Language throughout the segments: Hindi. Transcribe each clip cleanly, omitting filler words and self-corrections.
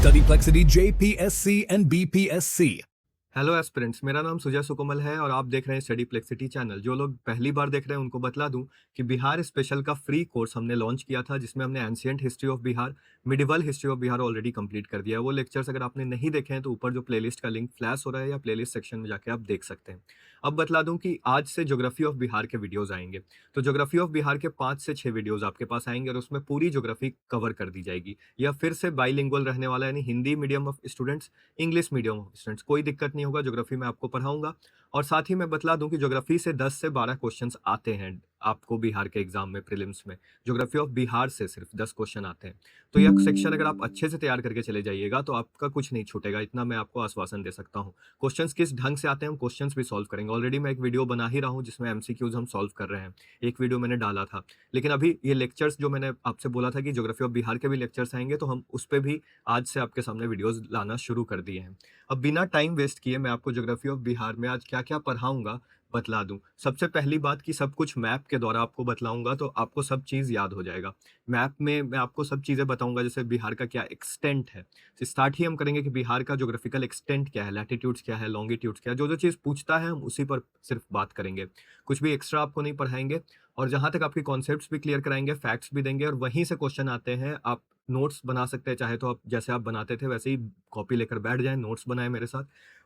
Studyplexity JPSC and BPSC. Hello aspirants, मेरा नाम सुजय सुकोमल है और आप देख रहे हैं स्टडी प्लेक्सिटी चैनल। जो लोग पहली बार देख रहे हैं उनको बतला दूं कि बिहार स्पेशल का फ्री कोर्स हमने लॉन्च किया था, जिसमें हमने ancient history of Bihar, medieval history of Bihar already complete कर दिया है। वो लेक्चर्स अगर आपने नहीं देखे हैं तो ऊपर जो प्लेलिस्ट का लिंक फ्लैश हो रहा है या प्लेलिस्ट सेक्शन में जाके आप देख सकते हैं। अब बतला दूं कि आज से ज्योग्राफी ऑफ बिहार के वीडियोज आएंगे। तो ज्योग्राफी ऑफ बिहार के 5 से 6 वीडियोज आपके पास आएंगे और उसमें पूरी ज्योग्राफी कवर कर दी जाएगी। यह फिर से बाइलिंगुअल रहने वाला है, यानी Hindi medium of students, English medium of students, कोई दिक्कत नहीं होगा। ज्योग्राफी में आपको पढ़ाऊंगा और साथ ही मैं बतला दूं कि ज्योग्राफी से 10 से 12 क्वेश्चंस आते हैं आपको बिहार के एग्जाम में, प्रीलिम्स में। ज्योग्राफी ऑफ बिहार से सिर्फ 10 क्वेश्चन आते हैं। तो यह सेक्शन अगर आप अच्छे से तैयार करके चले जाइएगा तो आपका कुछ नहीं छूटेगा, इतना मैं आपको आश्वासन दे सकता हूँ। क्वेश्चंस किस ढंग से आते हैं हम क्वेश्चंस भी सॉल्व करेंगे। ऑलरेडी मैं एक वीडियो बना ही रहा हूँ जिसमें एमसीक्यूज हम सॉल्व कर रहे हैं। एक वीडियो मैंने डाला था, लेकिन अभी ये लेक्चर्स जो मैंने आपसे बोला था कि ज्योग्राफी ऑफ बिहार के भी लेक्चर्स आएंगे, तो हम उस पर भी आज से आपके सामने वीडियोज लाना शुरू कर दिए हैं। अब बिना टाइम वेस्ट किए मैं आपको ज्योग्राफी ऑफ बिहार में आज क्या क्या पढ़ाऊंगा बतला दूं। सबसे पहली बात कि सब कुछ मैप के द्वारा आपको बतलाऊंगा तो आपको सब चीज याद हो जाएगा। मैप में मैं आपको सब चीजें बताऊंगा, जैसे बिहार का क्या एक्सटेंट है। स्टार्ट ही हम करेंगे कि बिहार का ज्योग्राफिकल एक्सटेंट क्या है, लैटिट्यूड्स क्या है, लॉन्गिट्यूड्स क्या है। जो जो चीज पूछता है हम उसी पर सिर्फ बात करेंगे, कुछ भी एक्स्ट्रा आपको नहीं पढ़ाएंगे। और जहां तक आपके कॉन्सेप्ट्स भी क्लियर कराएंगे, फैक्ट्स भी देंगे, और वहीं से क्वेश्चन आते हैं। आप नोट्स बना सकते हैं, चाहे तो आप जैसे आप बनाते थे वैसे ही कॉपी लेकर बैठ जाएं, नोट्स बनाएं मेरे साथ।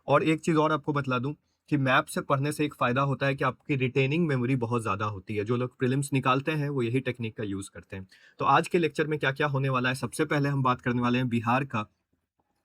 और एक चीज और आपको बतला दूं कि मैप से पढ़ने से एक फायदा होता है कि आपकी रिटेनिंग मेमोरी बहुत ज्यादा होती है। जो लोग प्रीलिम्स निकालते हैं वो यही टेक्निक का यूज करते हैं। तो आज के लेक्चर में क्या क्या होने वाला है, सबसे पहले हम बात करने वाले हैं बिहार का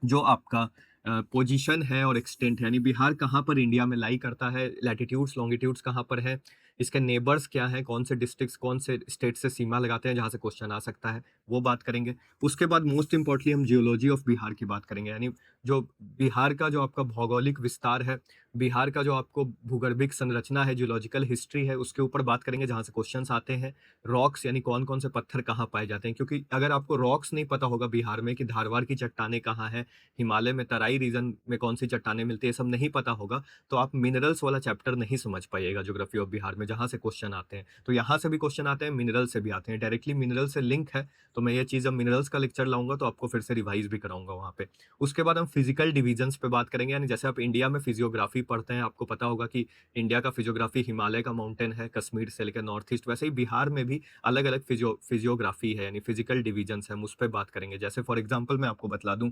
जो आपका पोजीशन है और एक्सटेंट है, यानी बिहार कहाँ पर इंडिया में लाई करता है, लैटिट्यूड्स लॉन्गिट्यूड्स कहाँ पर है, इसके नेबर्स क्या हैं, कौन से डिस्ट्रिक्ट्स कौन से स्टेट से सीमा लगाते हैं जहाँ से क्वेश्चन आ सकता है, वो बात करेंगे। उसके बाद मोस्ट इंपॉर्टेंटली हम जियोलॉजी ऑफ बिहार की बात करेंगे, यानी जो बिहार का जो आपका भौगोलिक विस्तार है, बिहार का जो आपको भूगर्भिक संरचना है, जियोलॉजिकल हिस्ट्री है, उसके ऊपर बात करेंगे जहाँ से क्वेश्चन आते हैं। रॉक्स यानी कौन कौन से पत्थर कहाँ पाए जाते हैं, क्योंकि अगर आपको रॉक्स नहीं पता होगा बिहार में कि धारवाड़ की चट्टानें कहाँ है, हिमालय में तराई रीजन में कौन सी चट्टानें मिलती है, सब नहीं पता होगा तो आप मिनरल्स वाला चैप्टर नहीं समझ पाइएगा ज्योग्राफी ऑफ बिहार में, जहां से क्वेश्चन आते हैं। तो यहाँ से भी क्वेश्चन आते हैं, मिनरल से भी आते हैं, डायरेक्टली मिनरल से लिंक है। तो मैं ये चीज अब मिनरल्स का लेक्चर लाऊंगा तो आपको फिर से रिवाइज भी कराऊंगा वहां पे। उसके बाद हम फिजिकल डिविजन्स पे बात करेंगे, यानी जैसे आप इंडिया में फिजियोग्राफी पढ़ते हैं, आपको पता होगा कि इंडिया का फिजियोग्राफी हिमालय का माउंटेन है, कश्मीर से लेकर नॉर्थ ईस्ट, वैसे ही बिहार में भी अलग अलग फिजियोग्राफी है, यानी फिजिकल डिविजन्स है, हम उस पर बात करेंगे। जैसे फॉर एग्जाम्पल मैं आपको बतला दूं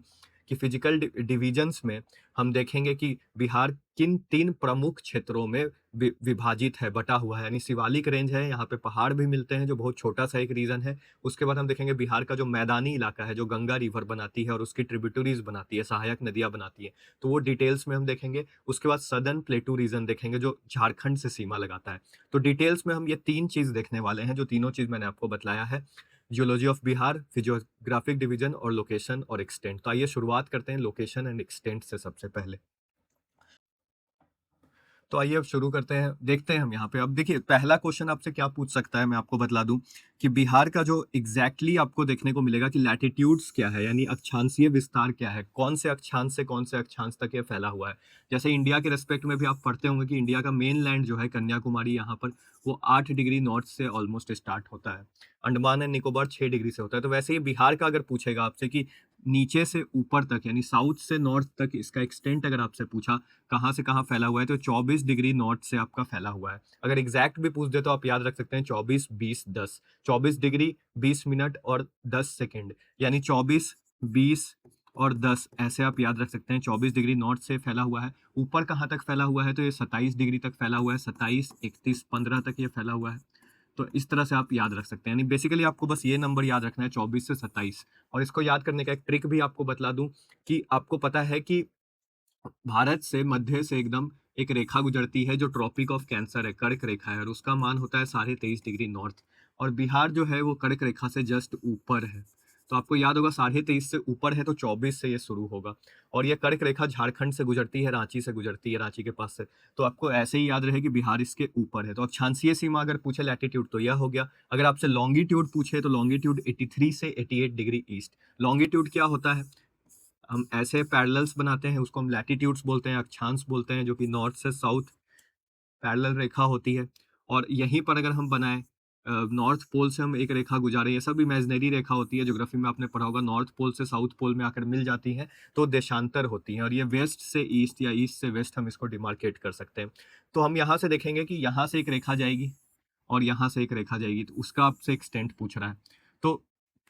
कि फिजिकल डिविजन्स में हम देखेंगे कि बिहार किन 3 प्रमुख क्षेत्रों में विभाजित है, बटा हुआ है। यानी शिवालिक रेंज है, यहाँ पे पहाड़ भी मिलते हैं जो बहुत छोटा सा एक रीजन है। उसके बाद हम देखेंगे बिहार का जो मैदानी इलाका है, जो गंगा रिवर बनाती है और उसकी ट्रिब्यूटरीज बनाती है, सहायक नदियां बनाती है, तो वो डिटेल्स में हम देखेंगे। उसके बाद सदर्न प्लेटू रीजन देखेंगे जो झारखंड से सीमा लगाता है। तो डिटेल्स में हम ये 3 चीज देखने वाले हैं, जो तीनों चीज मैंने आपको बतलाया है। Geology of Bihar, physiographic division और लोकेशन और एक्सटेंट। तो आइए शुरुआत करते हैं लोकेशन एंड एक्सटेंट से सबसे पहले। तो आइए अब शुरू करते हैं, देखते हैं हम यहाँ पे। अब देखिए पहला क्वेश्चन आपसे क्या पूछ सकता है, मैं आपको बतला दूं कि बिहार का जो एग्जैक्टली आपको देखने को मिलेगा कि लैटिट्यूड्स क्या है, यानी अक्षांशीय विस्तार क्या है, कौन से अक्षांश से कौन से अक्षांश तक ये फैला हुआ है। जैसे इंडिया के रेस्पेक्ट में भी आप पढ़ते होंगे कि इंडिया का मेन लैंड जो है कन्याकुमारी, यहाँ पर वो 8 डिग्री नॉर्थ से ऑलमोस्ट स्टार्ट होता है। अंडमान एंड निकोबार 6 डिग्री से होता है। तो वैसे ही बिहार का अगर पूछेगा आपसे कि नीचे से ऊपर तक, यानी साउथ से नॉर्थ तक इसका एक्सटेंट अगर आपसे पूछा कहाँ से कहाँ फैला हुआ है, तो 24 डिग्री नॉर्थ से आपका फैला हुआ है। अगर एग्जैक्ट भी पूछ दे तो आप याद रख सकते हैं 24 20 10, 24 डिग्री 20 मिनट और 10 सेकेंड, यानी 24 20 और 10 ऐसे आप याद रख सकते हैं। 24 डिग्री नॉर्थ से फैला हुआ है। ऊपर कहाँ तक फैला हुआ है, तो ये 27 डिग्री तक फैला हुआ है, 27 31 15 तक ये फैला हुआ है। तो इस तरह से आप याद रख सकते हैं, यानी बेसिकली आपको बस ये नंबर याद रखना है 24 से 27। और इसको याद करने का एक ट्रिक भी आपको बतला दूं कि आपको पता है कि भारत से मध्य से एकदम एक रेखा गुजरती है जो ट्रॉपिक ऑफ कैंसर है, कर्क रेखा है, और उसका मान होता है 23.5 डिग्री नॉर्थ। और बिहार जो है वो कर्क रेखा से जस्ट ऊपर है। तो आपको याद होगा 23.5 से ऊपर है तो 24 से ये शुरू होगा। और ये कर्क रेखा झारखंड से गुजरती है, रांची से गुजरती है, रांची के पास से। तो आपको ऐसे ही याद रहे कि बिहार इसके ऊपर है। तो अक्षांशीय सीमा अगर पूछे लैटिट्यूड तो यह हो गया। अगर आपसे लॉन्गिट्यूड पूछे तो लॉन्गिट्यूड 83 से 88 डिग्री ईस्ट। लॉन्गिट्यूड क्या होता है, हम ऐसे पैरेलल्स बनाते हैं उसको हम लैटिट्यूड्स बोलते हैं, अक्षांश बोलते हैं, जो कि नॉर्थ से साउथ पैरेलल रेखा होती है। और यहीं पर अगर हम बनाएं नॉर्थ पोल से हम एक रेखा गुजारे, ये सब इमेजिनरी रेखा होती है, ज्योग्राफी में आपने पढ़ा होगा, नॉर्थ पोल से साउथ पोल में आकर मिल जाती हैं तो देशांतर होती हैं, और ये वेस्ट से ईस्ट या ईस्ट से वेस्ट हम इसको डिमार्केट कर सकते हैं। तो हम यहाँ से देखेंगे कि यहाँ से एक रेखा जाएगी और यहाँ से एक रेखा जाएगी, तो उसका आपसे एक्सटेंट पूछ रहा है। तो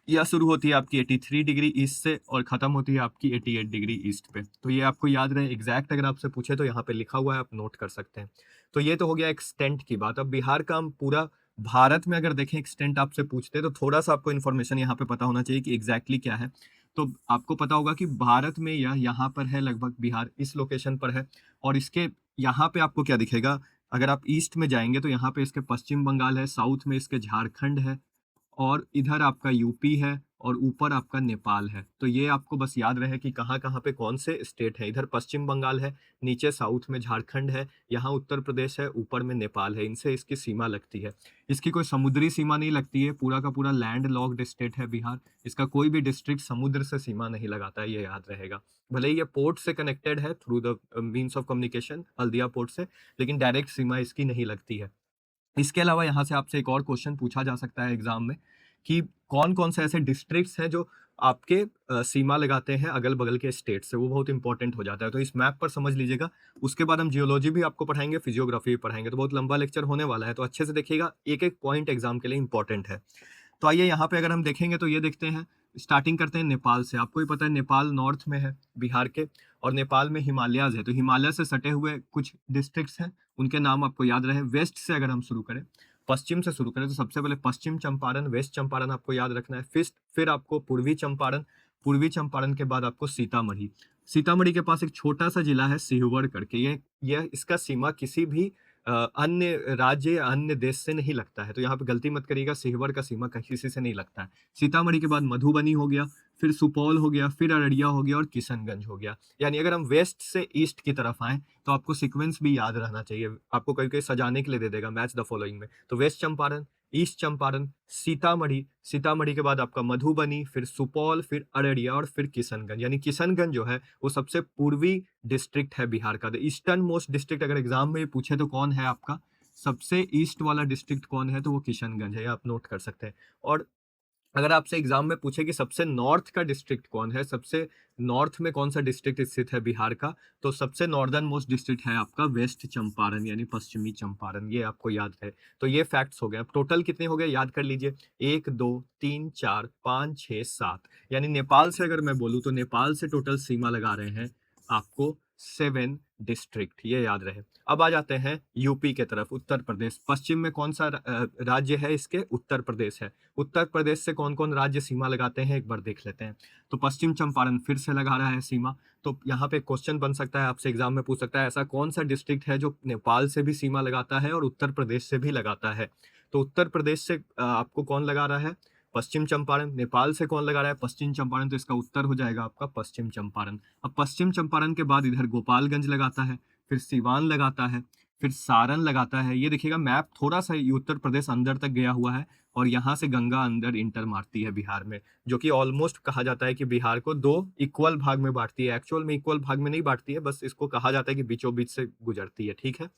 यह शुरू होती है आपकी 83 डिग्री ईस्ट से और खत्म होती है आपकी 88 डिग्री ईस्ट पे। तो ये आपको याद रहे, एग्जैक्ट अगर आपसे पूछे तो यहाँ पे लिखा हुआ है, आप नोट कर सकते हैं। तो ये तो हो गया एक्सटेंट की बात। अब बिहार का हम पूरा भारत में अगर देखें एक्सटेंट आपसे पूछते हैं तो थोड़ा सा आपको इन्फॉर्मेशन यहाँ पे पता होना चाहिए कि एग्जैक्टली क्या है। तो आपको पता होगा कि भारत में यह यहाँ पर है, लगभग बिहार इस लोकेशन पर है, और इसके यहाँ पे आपको क्या दिखेगा, अगर आप ईस्ट में जाएंगे तो यहाँ पे इसके पश्चिम बंगाल है, साउथ में इसके झारखंड है, और इधर आपका यूपी है, और ऊपर आपका नेपाल है। तो ये आपको बस याद रहे कि कहाँ कहाँ पे कौन से स्टेट है। इधर पश्चिम बंगाल है, नीचे साउथ में झारखंड है, यहाँ उत्तर प्रदेश है, ऊपर में नेपाल है, इनसे इसकी सीमा लगती है। इसकी कोई समुद्री सीमा नहीं लगती है, पूरा का पूरा लैंड लॉक्ड स्टेट है बिहार। इसका कोई भी डिस्ट्रिक्ट समुद्र से सीमा नहीं लगाता है, ये याद रहेगा। भले ही ये पोर्ट से कनेक्टेड है through the means of communication Haldia port से, लेकिन डायरेक्ट सीमा इसकी नहीं लगती है। इसके अलावा यहाँ से आपसे एक और क्वेश्चन पूछा जा सकता है एग्जाम में कि कौन कौन से ऐसे डिस्ट्रिक्ट्स हैं जो आपके सीमा लगाते हैं अगल बगल के स्टेट से, वो बहुत इंपॉर्टेंट हो जाता है। तो इस मैप पर समझ लीजिएगा। उसके बाद हम जियोलॉजी भी आपको पढ़ाएंगे, फिजियोग्राफी भी पढ़ाएंगे, तो बहुत लंबा लेक्चर होने वाला है, तो अच्छे से देखिएगा, एक एक पॉइंट एग्जाम के लिए इंपॉर्टेंट है। तो आइए यहाँ पे अगर हम देखेंगे तो ये देखते हैं, स्टार्टिंग करते हैं नेपाल से। आपको ही पता है नेपाल नॉर्थ में है बिहार के, और नेपाल में हिमालयाज है, तो हिमालय से सटे हुए कुछ डिस्ट्रिक्ट्स हैं, उनके नाम आपको याद रहे। वेस्ट से अगर हम शुरू करें, पश्चिम से शुरू करें, तो सबसे पहले पश्चिम चंपारण, वेस्ट चंपारण आपको याद रखना है। फिर आपको पूर्वी चंपारण, पूर्वी चंपारण के बाद आपको सीतामढ़ी। सीतामढ़ी के पास एक छोटा सा जिला है सिहवर करके, ये इसका सीमा किसी भी अन्य राज्य या अन्य देश से नहीं लगता है, तो यहाँ पे गलती मत करिएगा, सिहवर का सीमा किसी से नहीं लगता है। सीतामढ़ी के बाद मधुबनी हो गया, फिर सुपौल हो गया, फिर अररिया हो गया, और किशनगंज हो गया। यानी अगर हम वेस्ट से ईस्ट की तरफ आए तो आपको सीक्वेंस भी याद रहना चाहिए, आपको कहीं कहीं सजाने के लिए दे देगा मैच द फॉलोइंग में। तो वेस्ट चंपारण, ईस्ट चंपारण, सीतामढ़ी, सीतामढ़ी के बाद आपका मधुबनी, फिर सुपौल, फिर अररिया, और फिर किशनगंज। यानी किशनगंज जो है वो सबसे पूर्वी डिस्ट्रिक्ट है बिहार का। ईस्टर्न मोस्ट डिस्ट्रिक्ट अगर एग्जाम में पूछे तो कौन है आपका सबसे ईस्ट वाला डिस्ट्रिक्ट कौन है, तो वो किशनगंज है, ये आप नोट कर सकते हैं। और अगर आपसे एग्जाम में पूछे कि सबसे नॉर्थ का डिस्ट्रिक्ट कौन है, सबसे नॉर्थ में कौन सा डिस्ट्रिक्ट स्थित है बिहार का, तो सबसे नॉर्दर्न मोस्ट डिस्ट्रिक्ट है आपका वेस्ट चंपारण, यानी पश्चिमी चंपारण, ये आपको याद है। तो ये फैक्ट्स हो गए। अब टोटल कितने हो गए याद कर लीजिए, 1 2 3 4 5 6 7, यानी नेपाल से अगर मैं बोलूँ तो नेपाल से टोटल सीमा लगा रहे हैं आपको 7 डिस्ट्रिक्ट, ये याद रहे। अब आ जाते हैं यूपी के तरफ, उत्तर प्रदेश। पश्चिम में कौन सा राज्य है इसके, उत्तर प्रदेश है। उत्तर प्रदेश से कौन कौन राज्य सीमा लगाते हैं एक बार देख लेते हैं। तो पश्चिम चंपारण फिर से लगा रहा है सीमा। तो यहाँ पे क्वेश्चन बन सकता है, आपसे एग्जाम में पूछ सकता है, ऐसा कौन सा डिस्ट्रिक्ट है जो नेपाल से भी सीमा लगाता है और उत्तर प्रदेश से भी लगाता है। तो उत्तर प्रदेश से आपको कौन लगा रहा है, पश्चिम चंपारण। नेपाल से कौन लगा रहा है, पश्चिम चंपारण, तो इसका उत्तर हो जाएगा आपका पश्चिम चंपारण। अब पश्चिम चंपारण के बाद इधर गोपालगंज लगाता है, फिर सिवान लगाता है, फिर सारण लगाता है। ये देखिएगा मैप थोड़ा सा ये उत्तर प्रदेश अंदर तक गया हुआ है, और यहाँ से गंगा अंदर इंटर मारती है बिहार में, जो कि ऑलमोस्ट कहा जाता है कि बिहार को 2 इक्वल भाग में बांटती है। एक्चुअल में इक्वल भाग में नहीं बांटती है, बस इसको कहा जाता है कि बीचों बीच से गुजरती है, ठीक है।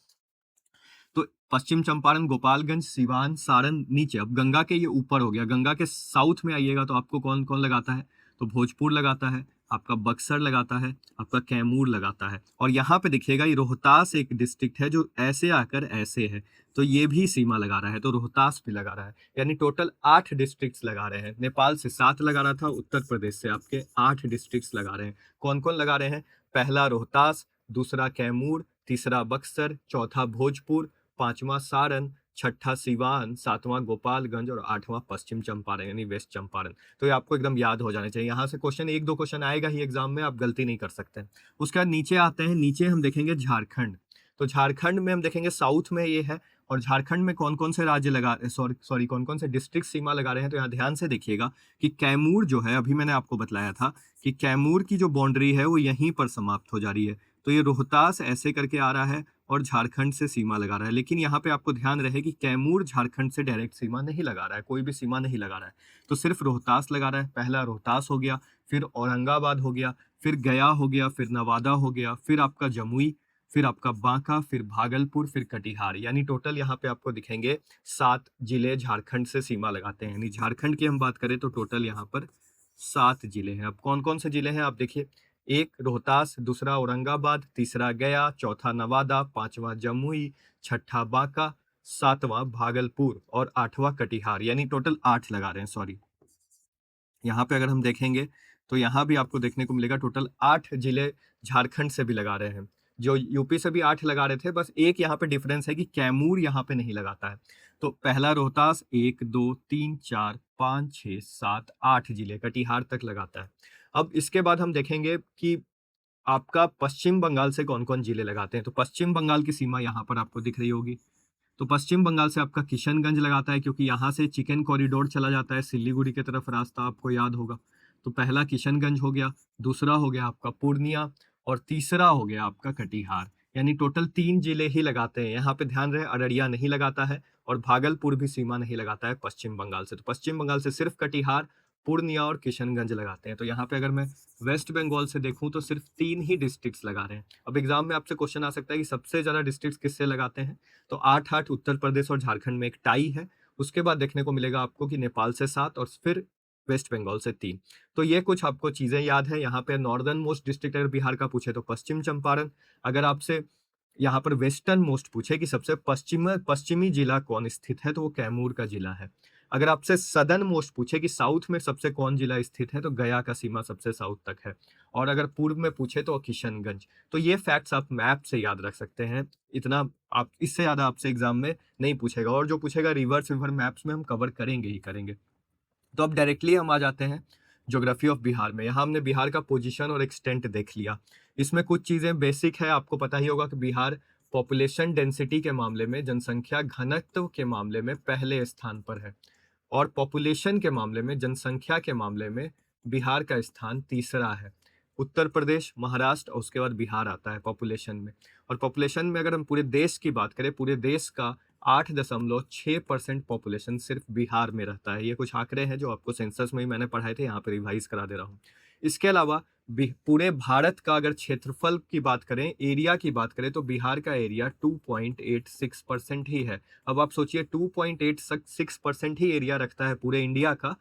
तो पश्चिम चंपारण, गोपालगंज, सिवान, सारण नीचे। अब गंगा के ये ऊपर हो गया, गंगा के साउथ में आइएगा तो आपको कौन कौन लगाता है, तो भोजपुर लगाता है, आपका बक्सर लगाता है, आपका कैमूर लगाता है। और यहाँ पे देखिएगा ये रोहतास एक डिस्ट्रिक्ट है जो ऐसे आकर ऐसे है, तो ये भी सीमा लगा रहा है, तो रोहतास भी लगा रहा है। यानी टोटल 8 डिस्ट्रिक्ट्स लगा रहे हैं। नेपाल से 7 लगा रहा था, उत्तर प्रदेश से आपके 8 डिस्ट्रिक्ट्स लगा रहे हैं। कौन कौन लगा रहे हैं, पहला रोहतास, दूसरा कैमूर, तीसरा बक्सर, चौथा भोजपुर, पांचवा सारण, छठा सिवान, सातवां गोपालगंज, और 8वां पश्चिम चंपारण यानी वेस्ट चंपारण। तो ये आपको एकदम याद हो जाने चाहिए। यहाँ से क्वेश्चन 1 2 क्वेश्चन आएगा ही एग्जाम में, आप गलती नहीं कर सकते। उसके बाद नीचे आते हैं, नीचे हम देखेंगे झारखंड। तो झारखंड में हम देखेंगे साउथ में ये है, और झारखंड में कौन कौन से राज्य लगा सॉरी कौन कौन से डिस्ट्रिक्ट सीमा लगा रहे हैं। तो यहाँ ध्यान से देखिएगा कि कैमूर जो है, अभी मैंने आपको बतलाया था कि कैमूर की जो बाउंड्री है वो यहीं पर समाप्त हो जा रही है। तो ये रोहतास ऐसे करके आ रहा है और झारखंड से सीमा लगा रहा है। लेकिन यहाँ पे आपको ध्यान रहे कि कैमूर झारखंड से डायरेक्ट सीमा नहीं लगा रहा है, कोई भी सीमा नहीं लगा रहा है, तो सिर्फ रोहतास लगा रहा है। पहला रोहतास हो गया, फिर औरंगाबाद हो गया, फिर गया हो गया, फिर नवादा हो गया, फिर आपका जमुई, फिर आपका बांका, फिर भागलपुर, फिर कटिहार, यानी टोटल यहाँ पे आपको दिखेंगे 7 जिले झारखंड से सीमा लगाते हैं। यानी झारखंड की हम बात करें तो टोटल यहाँ पर 7 जिले हैं। अब कौन कौन से जिले हैं आप देखिए, एक रोहतास, दूसरा औरंगाबाद, तीसरा गया, चौथा नवादा, पांचवा जमुई, छठा बांका, सातवां भागलपुर और आठवां कटिहार, यानी टोटल 8 लगा रहे हैं, सॉरी। यहाँ पे अगर हम देखेंगे तो यहाँ भी आपको देखने को मिलेगा टोटल 8 जिले झारखंड से भी लगा रहे हैं। जो यूपी से भी 8 लगा रहे थे, बस एक यहाँ पे डिफरेंस है कि कैमूर यहाँ पे नहीं लगाता है। तो पहला रोहतास 1 2 3 4 5 6 7 8 जिले कटिहार तक लगाता है। अब इसके बाद हम देखेंगे कि आपका पश्चिम बंगाल से कौन कौन जिले लगाते हैं। तो पश्चिम बंगाल की सीमा यहाँ पर आपको दिख रही होगी। तो पश्चिम बंगाल से आपका किशनगंज लगाता है, क्योंकि यहाँ से चिकन कॉरिडोर चला जाता है सिलीगुड़ी की तरफ, रास्ता आपको याद होगा। तो पहला किशनगंज हो गया, दूसरा हो गया आपका पूर्णिया और तीसरा हो गया आपका कटिहार। यानी टोटल 3 जिले ही लगाते हैं। यहाँ पे ध्यान रहे, अररिया नहीं लगाता है और भागलपुर भी सीमा नहीं लगाता है पश्चिम बंगाल से। तो पश्चिम बंगाल से सिर्फ कटिहार, पूर्णिया और किशनगंज लगाते हैं। तो यहाँ पे अगर मैं वेस्ट बंगाल से देखूं तो सिर्फ 3 ही डिस्ट्रिक्ट्स लगा रहे हैं। अब एग्जाम में आपसे क्वेश्चन आ सकता है कि सबसे ज्यादा डिस्ट्रिक्ट्स किससे लगाते हैं। तो 8 उत्तर प्रदेश और झारखंड में एक टाई है। उसके बाद देखने को मिलेगा आपको कि नेपाल से 7 और फिर वेस्ट बंगाल से 3। तो ये कुछ आपको चीजें याद है। यहाँ पे नॉर्दर्न मोस्ट डिस्ट्रिक्ट अगर बिहार का पूछे तो पश्चिम चंपारण। अगर आपसे यहाँ पर वेस्टर्न मोस्ट पूछे कि सबसे पश्चिमी जिला कौन स्थित है, तो वो कैमूर का जिला है। अगर आपसे सदर्न मोस्ट पूछे कि साउथ में सबसे कौन जिला स्थित है, तो गया का सीमा सबसे साउथ तक है। और अगर पूर्व में पूछे तो किशनगंज। तो ये फैक्ट्स आप मैप से याद रख सकते हैं। इतना आप, इससे ज्यादा आपसे एग्जाम में नहीं पूछेगा। और जो पूछेगा रिवर्स रिवर मैप्स में हम कवर करेंगे ही करेंगे। तो अब डायरेक्टली हम आ जाते हैं ज्योग्राफी ऑफ बिहार में। यहाँ हमने बिहार का पोजीशन और एक्सटेंट देख लिया। इसमें कुछ चीजें बेसिक है, आपको पता ही होगा कि बिहार पॉपुलेशन डेंसिटी के मामले में, जनसंख्या घनत्व के मामले में पहले स्थान पर है। और पॉपुलेशन के मामले में, जनसंख्या के मामले में बिहार का स्थान तीसरा है। उत्तर प्रदेश, महाराष्ट्र और उसके बाद बिहार आता है पॉपुलेशन में। और पॉपुलेशन में अगर हम पूरे देश की बात करें, पूरे देश का 8.6% पॉपुलेशन सिर्फ बिहार में रहता है। ये कुछ आंकड़े हैं जो आपको सेंसस में ही मैंने पढ़ाए थे, यहाँ पे रिवाइज करा दे रहा हूँ। इसके अलावा पूरे भारत का अगर क्षेत्रफल की बात करें, एरिया की बात करें, तो बिहार का एरिया 2.86% ही है। अब आप सोचिए 2.86% ही एरिया रखता है पूरे इंडिया का,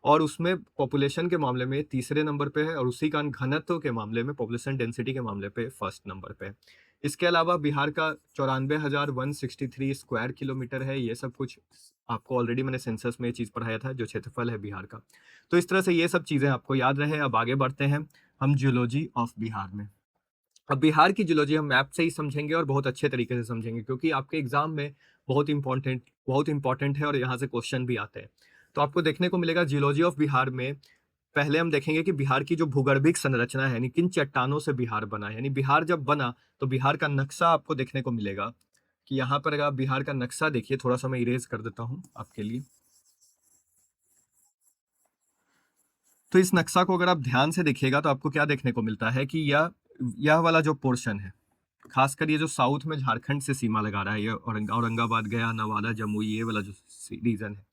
और उसमें पॉपुलेशन के मामले में तीसरे नंबर पे है, और उसी का घनत्व के मामले में, पॉपुलेशन डेंसिटी के मामले पे फर्स्ट नंबर पे है। इसके अलावा बिहार का 94,163 स्क्वायर किलोमीटर है। ये सब कुछ आपको ऑलरेडी मैंने सेंसस में ये चीज पढ़ाया था, जो क्षेत्रफल है बिहार का। तो इस तरह से ये सब चीजें आपको याद रहे। अब आगे बढ़ते हैं हम जियोलॉजी ऑफ बिहार में। अब बिहार की जियोलॉजी हम मैप से ही समझेंगे और बहुत अच्छे तरीके से समझेंगे, क्योंकि आपके एग्जाम में बहुत इंपॉर्टेंट है और यहाँ से क्वेश्चन भी आते हैं। तो आपको देखने को मिलेगा जियोलॉजी ऑफ बिहार में, पहले हम देखेंगे कि बिहार की जो भूगर्भिक संरचना है, यानी किन चट्टानों से बिहार बना। यानी बिहार जब बना तो बिहार का नक्शा आपको देखने को मिलेगा कि यहाँ पर अगर आप बिहार का नक्शा देखिए, थोड़ा सा मैं इरेज कर देता हूँ आपके लिए। तो इस नक्शा को अगर आप ध्यान से देखिएगा तो आपको क्या देखने को मिलता है कि यह वाला जो पोर्शन है, खासकर ये जो साउथ में झारखंड से सीमा लगा रहा है, ये औरंगाबाद, गया, नवादा, जमुई, ये वाला जो रीजन है,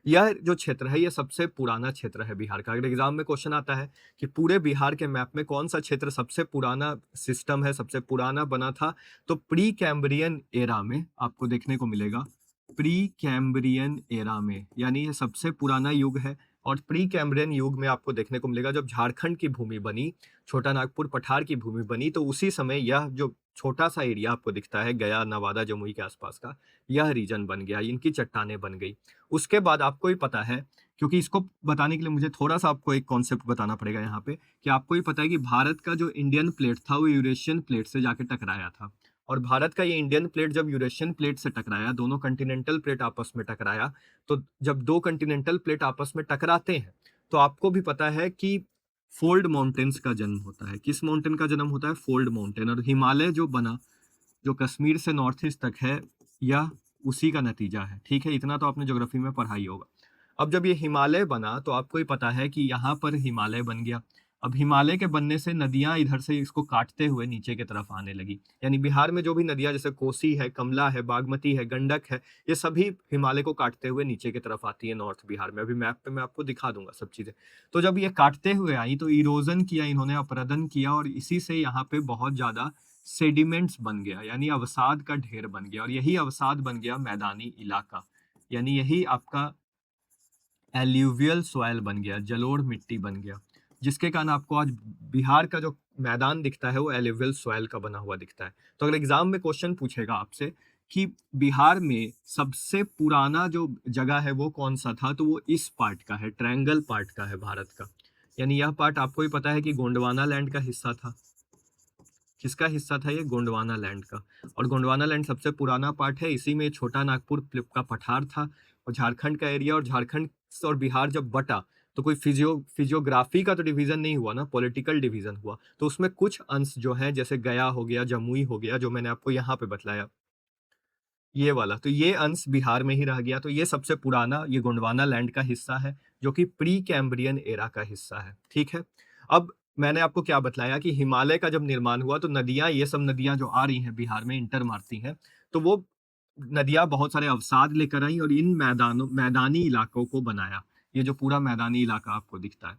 यह जो क्षेत्र है, ये सबसे पुराना क्षेत्र है बिहार का। अगर एग्जाम में क्वेश्चन आता है कि पूरे बिहार के मैप में कौन सा क्षेत्र सबसे पुराना सिस्टम है, सबसे पुराना बना था, तो प्री कैम्ब्रियन एरा में आपको देखने को मिलेगा, प्री कैम्ब्रियन एरा में, यानी ये सबसे पुराना युग है। और प्री कैम्ब्रियन युग में आपको देखने को मिलेगा जब झारखंड की भूमि बनी, छोटा नागपुर पठार की भूमि बनी, तो उसी समय यह जो छोटा सा एरिया आपको दिखता है गया, नवादा, जमुई के आसपास का, यह रीजन बन गया, इनकी चट्टानें बन गई। उसके बाद आपको ही पता है, क्योंकि इसको बताने के लिए मुझे थोड़ा सा आपको एक कॉन्सेप्ट बताना पड़ेगा यहाँ पे, कि आपको ही पता है कि भारत का जो इंडियन प्लेट था वो यूरेशियन प्लेट से जाके टकराया था। और भारत का ये इंडियन प्लेट जब यूरेशियन प्लेट से टकराया, दोनों कंटिनेंटल प्लेट आपस में टकराया, तो जब दो कंटिनेंटल प्लेट आपस में टकराते हैं तो आपको भी पता है कि फोल्ड माउंटेन्स का जन्म होता है। किस माउंटेन का जन्म होता है? Fold mountain. और हिमालय जो बना, जो कश्मीर से नॉर्थ ईस्ट तक है, यह उसी का नतीजा है। ठीक है, इतना तो आपने ज्योग्राफी में पढ़ा ही होगा। अब जब ये हिमालय बना तो आपको ही पता है कि यहाँ पर हिमालय बन गया। अब हिमालय के बनने से नदियां इधर से इसको काटते हुए नीचे की तरफ आने लगी। यानी बिहार में जो भी नदियां, जैसे कोसी है, कमला है, बागमती है, गंडक है, ये सभी हिमालय को काटते हुए नीचे की तरफ आती है नॉर्थ बिहार में। अभी मैप पे मैं आपको दिखा दूंगा सब चीजें। तो जब ये काटते हुए आई तो इरोजन किया इन्होंने, अपरदन किया, और इसी से यहाँ पे बहुत ज्यादा सेडिमेंट्स बन गया, यानी अवसाद का ढेर बन गया, और यही अवसाद बन गया मैदानी इलाका, यानी यही आपका एल्यूवियल सॉइल बन गया, जलोढ़ मिट्टी बन गया, जिसके कारण आपको आज बिहार का जो मैदान दिखता है वो एल्यूवियल सॉइल का बना हुआ दिखता है। तो अगर एग्जाम में क्वेश्चन पूछेगा आपसे कि बिहार में सबसे पुराना जो जगह है वो कौन सा था, तो वो इस पार्ट का है, ट्रायंगल पार्ट का है भारत का। यानी यह पार्ट आपको ही पता है कि गोंडवाना लैंड का हिस्सा था। किसका हिस्सा था ये? गोंडवाना लैंड का। और गोंडवाना लैंड सबसे पुराना पार्ट है, इसी में छोटा नागपुर का पठार था, और झारखंड का एरिया। और झारखंड और बिहार जब बटा तो कोई फिजियोग्राफी का तो डिवीजन नहीं हुआ ना, पॉलिटिकल डिवीजन हुआ। तो उसमें कुछ अंश जो है, जैसे गया हो गया, जमुई हो गया, जो मैंने आपको यहाँ पे बतलाया ये वाला, तो ये अंश बिहार में ही रह गया। तो ये सबसे पुराना, ये गोंडवाना लैंड का हिस्सा है, जो कि प्री कैम्ब्रियन एरा का हिस्सा है। ठीक है। अब मैंने आपको क्या बतलाया कि हिमालय का जब निर्माण हुआ तो नदियां, ये सब नदियां जो आ रही हैं बिहार में, इंटर मारती हैं, तो वो नदियां बहुत सारे अवसाद लेकर आई और इन मैदानी इलाकों को बनाया। ये जो पूरा मैदानी इलाका आपको दिखता है,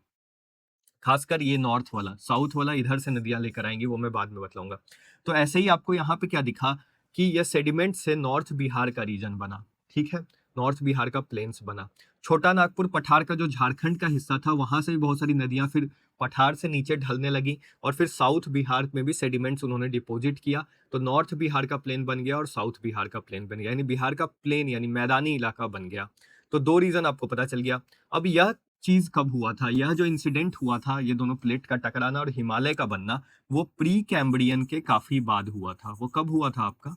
खासकर ये नॉर्थ वाला, साउथ वाला इधर से नदियां लेकर आएंगी, वो मैं बाद में बतलाऊंगा। तो ऐसे ही आपको यहाँ पे क्या दिखा कि यह सेडिमेंट से नॉर्थ बिहार का रीजन बना। ठीक है, नॉर्थ बिहार का प्लेन्स बना। छोटा नागपुर पठार का जो झारखंड का हिस्सा था, वहां से भी बहुत सारी नदियां फिर पठार से नीचे ढलने लगी, और फिर साउथ बिहार में भी सेडिमेंट्स उन्होंने डिपॉजिट किया। तो नॉर्थ बिहार का प्लेन बन गया और साउथ बिहार का प्लेन बन गया, यानी बिहार का प्लेन यानी मैदानी इलाका बन गया। तो दो रीजन आपको पता चल गया। अब यह चीज कब हुआ था? यह जो इंसिडेंट हुआ था, ये दोनों प्लेट का टकराना और हिमालय का बनना, वो प्री कैम्ब्रियन के काफी बाद हुआ था। वो कब हुआ था आपका?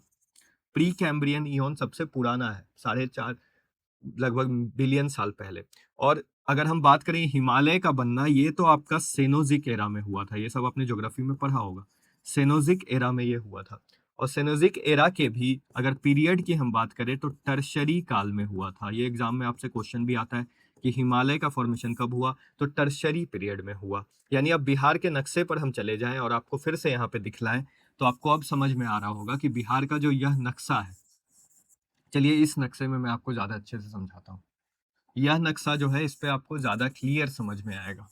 प्री कैम्ब्रियन इयॉन सबसे पुराना है, 4.5 लगभग बिलियन साल पहले। और अगर हम बात करें हिमालय का बनना, ये तो आपका सेनोजिक एरा में हुआ था। ये सब आपने ज्योग्राफी में पढ़ा होगा, सेनोजिक एरा में ये हुआ था। और सेनोजिक एरा के भी अगर पीरियड की हम बात करें तो टर्शरी काल में हुआ था। ये एग्जाम में आपसे क्वेश्चन भी आता है कि हिमालय का फॉर्मेशन कब हुआ, तो टर्शरी पीरियड में हुआ। यानी अब बिहार के नक्शे पर हम चले जाएं और आपको फिर से यहाँ पे दिखलाएं, तो आपको अब समझ में आ रहा होगा कि बिहार का जो यह नक्शा है, चलिए इस नक्शे में मैं आपको ज्यादा अच्छे से समझाता हूँ। यह नक्शा जो है, इस पे आपको ज्यादा क्लियर समझ में आएगा।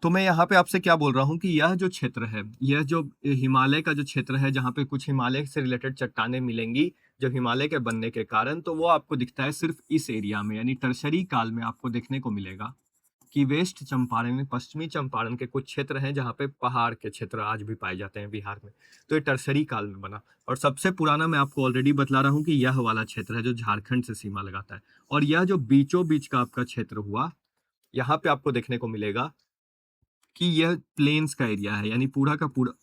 तो मैं यहाँ पे आपसे क्या बोल रहा हूँ कि यह जो क्षेत्र है, यह जो हिमालय का जो क्षेत्र है, जहाँ पे कुछ हिमालय से रिलेटेड चट्टानें मिलेंगी जब हिमालय के बनने के कारण, तो वो आपको दिखता है सिर्फ इस एरिया में, यानी टर्शरी काल में आपको देखने को मिलेगा कि वेस्ट चंपारण में, पश्चिमी चंपारण के कुछ क्षेत्र हैं जहाँ पे पहाड़ के क्षेत्र आज भी पाए जाते हैं बिहार में। तो ये टर्शरी काल में बना। और सबसे पुराना मैं आपको ऑलरेडी बतला रहा हूँ कि यह वाला क्षेत्र है जो झारखंड से सीमा लगाता है। और यह जो बीचों बीच का आपका क्षेत्र हुआ, यहाँ पे आपको देखने को मिलेगा कि यह प्लेन्स का एरिया है, यानी पूरा का पूरा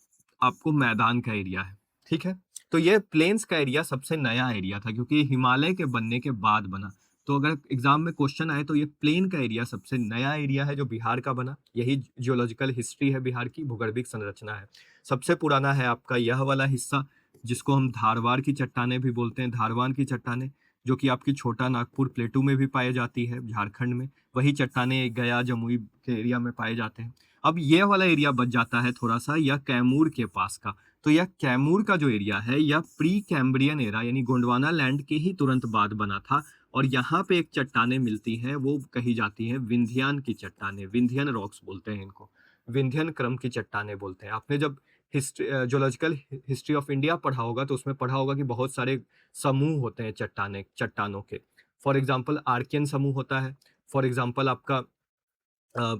आपको मैदान का एरिया है। ठीक है। तो यह प्लेन्स का एरिया सबसे नया एरिया था, क्योंकि ये हिमालय के बनने के बाद बना। तो अगर एग्जाम में क्वेश्चन आए तो ये प्लेन का एरिया सबसे नया एरिया है जो बिहार का बना। यही जियोलॉजिकल हिस्ट्री है बिहार की, भूगर्भिक संरचना है। सबसे पुराना है आपका यह वाला हिस्सा, जिसको हम धारवाड़ की चट्टानें भी बोलते हैं, धारवाड़ की चट्टानें, जो कि आपकी छोटा नागपुर प्लेटू में भी पाई जाती है झारखंड में। वही चट्टानें गया जमुई के एरिया में पाए जाते हैं। अब ये वाला एरिया बच जाता है थोड़ा सा यह कैमूर के पास का। तो यह कैमूर का जो एरिया है, यह प्री कैम्ब्रियन एरा यानी गोंडवाना लैंड के ही तुरंत बाद बना था। और यहाँ पे एक चट्टानें मिलती हैं, वो कही जाती हैं विंध्यान की चट्टानें, विंध्यन रॉक्स बोलते हैं इनको, विंध्यन क्रम की चट्टानें बोलते हैं। आपने जब history, zoological history of India पढ़ा होगा तो उसमें पढ़ा होगा कि बहुत सारे समूह होते हैं चट्टानों के। फॉर एग्जाम्पल आर्कियन समूह होता है, फॉर एग्जाम्पल आपका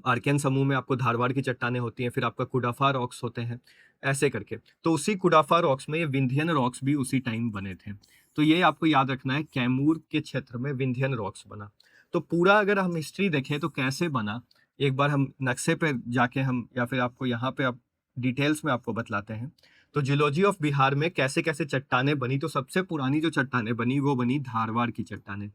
आर्कियन समूह में आपको धारवाड़ की चट्टानें होती हैं, फिर आपका कुडाफा रॉक्स होते हैं, ऐसे करके। तो उसी कुडाफा रॉक्स में ये विंध्यन रॉक्स भी उसी टाइम बने थे। तो ये आपको याद रखना है, कैमूर के क्षेत्र में विंध्यन रॉक्स बना। तो पूरा अगर हम हिस्ट्री देखें तो कैसे बना, एक बार हम नक्शे पे जाके हम, या फिर आपको यहाँ पे आप डिटेल्स में आपको बतलाते हैं। तो जियोलॉजी ऑफ बिहार में कैसे कैसे चट्टानें बनी, तो सबसे पुरानी जो चट्टानें बनी वो बनी धारवाड़ की चट्टानें,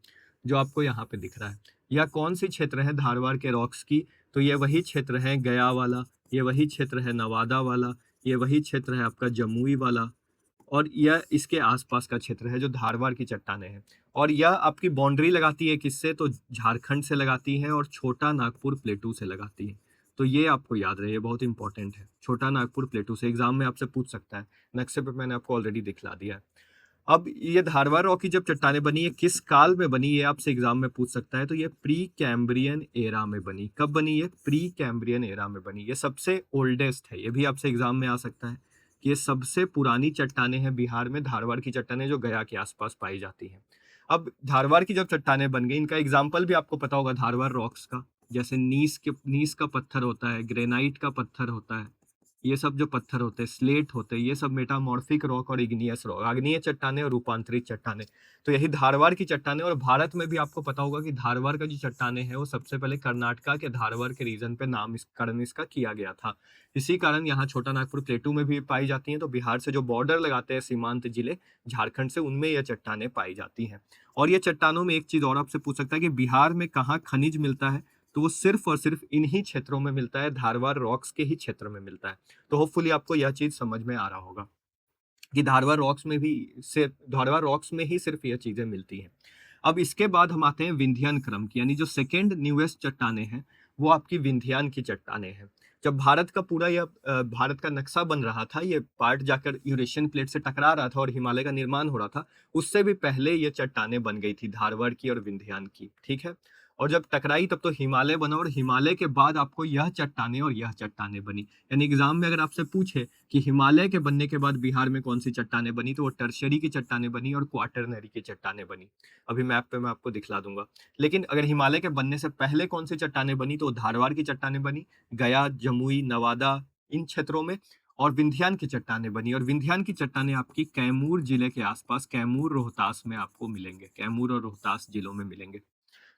जो आपको यहाँ पे दिख रहा है। यह कौन सी क्षेत्र है धारवाड़ के रॉक्स की? तो ये वही क्षेत्र है गया वाला, ये वही क्षेत्र है नवादा वाला, ये वही क्षेत्र है आपका जमुई वाला, और यह इसके आसपास का क्षेत्र है जो धारवाड़ की चट्टानें हैं। और यह आपकी बाउंड्री लगाती है किससे? तो झारखंड से लगाती है और छोटा नागपुर प्लेटू से लगाती है। तो ये आपको याद रहे, बहुत इंपॉर्टेंट है। छोटा नागपुर प्लेटू से एग्जाम में आपसे पूछ सकता है, नक्शे पे मैंने आपको ऑलरेडी दिखला दिया है। अब ये धारवाड़ रॉक की जब चट्टानें बनी, ये किस काल में बनी, ये आपसे एग्जाम में पूछ सकता है। तो ये प्री कैम्ब्रियन एरा में बनी। कब बनी? ये प्री कैम्ब्रियन एरा में बनी। ये सबसे ओल्डेस्ट है, ये भी आपसे एग्जाम में आ सकता है कि ये सबसे पुरानी चट्टानें हैं बिहार में, धारवाड़ की चट्टानें जो गया के आसपास पाई जाती हैं। अब धारवाड़ की जब चट्टानें बन गई, इनका एग्जाम्पल भी आपको पता होगा धारवाड़ रॉक्स का, जैसे नीस का पत्थर होता है, ग्रेनाइट का पत्थर होता है, ये सब जो पत्थर होते हैं, स्लेट होते हैं, ये सब मेटामॉर्फिक रॉक और इग्नियस रॉक, आग्नेय चट्टानें और रूपांतरित चट्टानें। तो यही धारवाड़ की चट्टानें। और भारत में भी आपको पता होगा कि धारवाड़ का जो चट्टानें हैं वो सबसे पहले कर्नाटका के धारवाड़ के रीजन पे नामकरण इसका किया गया था। इसी कारण यहाँ छोटा नागपुर प्लेटू में भी पाई जाती हैं। तो बिहार से जो बॉर्डर लगाते हैं सीमांत जिले झारखंड से, उनमें यह चट्टानें पाई जाती हैं। और ये चट्टानों में एक चीज और आपसे पूछ सकता है कि बिहार में कहाँ खनिज मिलता है, तो वो सिर्फ और सिर्फ इन्हीं क्षेत्रों में मिलता है, धारवाड़ रॉक्स के ही क्षेत्र में मिलता है। तो होपफुली आपको यह चीज समझ में आ रहा होगा कि धारवाड़ रॉक्स में ही सिर्फ यह चीजें मिलती हैं। अब इसके बाद हम आते हैं विंध्यान क्रम की, यानी जो सेकेंड न्यूएस्ट चट्टानें हैं वो आपकी विंध्यान की चट्टानें हैं। जब भारत का पूरा यह भारत का नक्शा बन रहा था, ये पार्ट जाकर यूरेशियन प्लेट से टकरा रहा था और हिमालय का निर्माण हो रहा था, उससे भी पहले ये चट्टानें बन गई थी धारवाड़ की और विंध्यान की, ठीक है। और जब टकराई तब तो हिमालय बना, और हिमालय के बाद आपको यह चट्टानें और यह चट्टानें बनी। यानी एग्जाम में अगर आपसे पूछे कि हिमालय के बनने के बाद बिहार में कौन सी चट्टानें बनी, तो वो टर्शियरी की चट्टानें बनी और क्वाटरनरी की चट्टानें बनी। अभी मैप पे मैं आपको दिखला दूंगा। लेकिन अगर हिमालय के बनने से पहले कौन सी चट्टानें बनी, तो धारवाड़ की चट्टानें बनी, गया, जमुई, नवादा, इन क्षेत्रों में। और विंध्यान की चट्टानें बनी, और विंध्यान की चट्टानें आपकी कैमूर जिले के आसपास, कैमूर रोहतास में आपको मिलेंगे, कैमूर और रोहतास जिलों में मिलेंगे।